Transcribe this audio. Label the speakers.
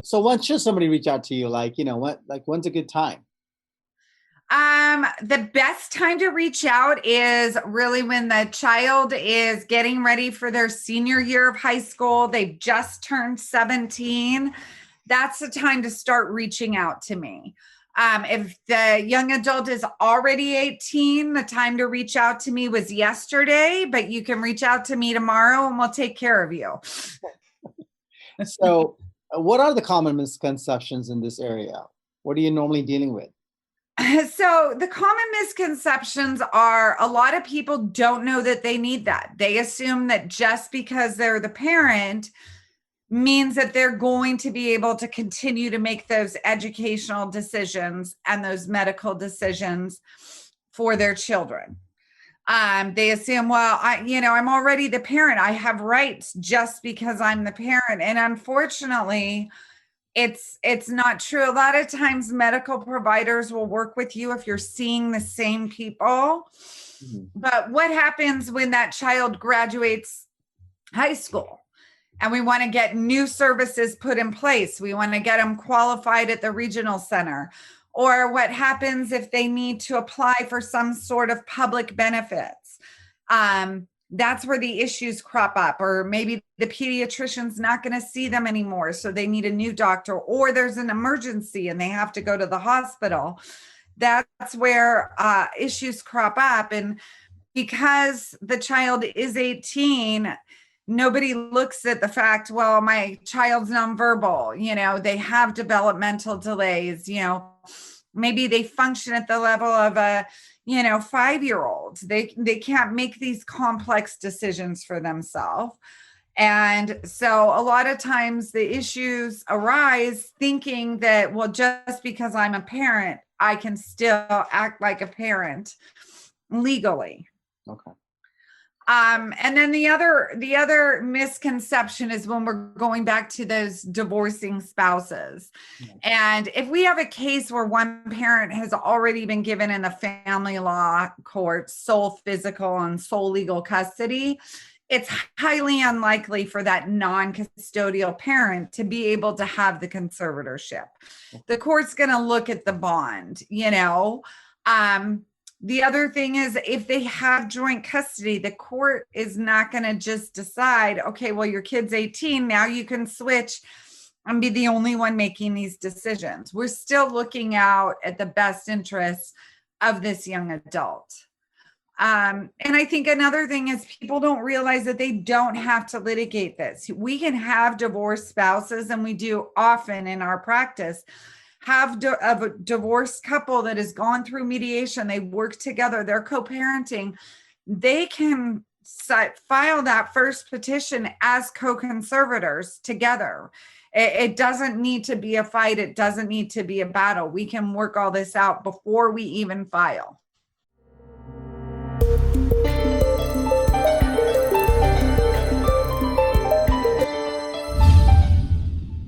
Speaker 1: So when should somebody reach out to you? When's a good time?
Speaker 2: The best time to reach out is really when the child is getting ready for their senior year of high school. They've just turned 17. That's the time to start reaching out to me. If the young adult is already 18, the time to reach out to me was yesterday, but you can reach out to me tomorrow and we'll take care of you.
Speaker 1: So, what are the common misconceptions in this area? What are you normally dealing with?
Speaker 2: So the common misconceptions are a lot of people don't know that they need that. They assume that just because they're the parent means that they're going to be able to continue to make those educational decisions and those medical decisions for their children. They assume, well, I'm already the parent. I have rights just because I'm the parent. And unfortunately, it's not true. A lot of times medical providers will work with you if you're seeing the same people. Mm-hmm. But what happens when that child graduates high school and we want to get new services put in place? We want to get them qualified at the regional center. Or what happens if they need to apply for some sort of public benefits? That's where the issues crop up, or maybe the pediatrician's not going to see them anymore, so they need a new doctor, or there's an emergency and they have to go to the hospital. That's where issues crop up. And because the child is 18, nobody looks at the fact, well, my child's nonverbal, they have developmental delays, maybe they function at the level of a 5-year-olds. They can't make these complex decisions for themselves. And so a lot of times the issues arise thinking that, well, just because I'm a parent, I can still act like a parent legally.
Speaker 1: Okay.
Speaker 2: And then the other misconception is when we're going back to those divorcing spouses. Yeah. And if we have a case where one parent has already been given in the family law court sole physical and sole legal custody, it's highly unlikely for that non-custodial parent to be able to have the conservatorship. The court's going to look at the bond, The other thing is, if they have joint custody, the court is not going to just decide, okay, well, your kid's 18, now you can switch and be the only one making these decisions. We're still looking out at the best interests of this young adult. And I think another thing is people don't realize that they don't have to litigate this. We can have divorced spouses, and we do often in our practice, have a divorced couple that has gone through mediation. They work together, they're co-parenting. They can file that first petition as co-conservators together. It doesn't need to be a fight. It doesn't need to be a battle. We can work all this out before we even file.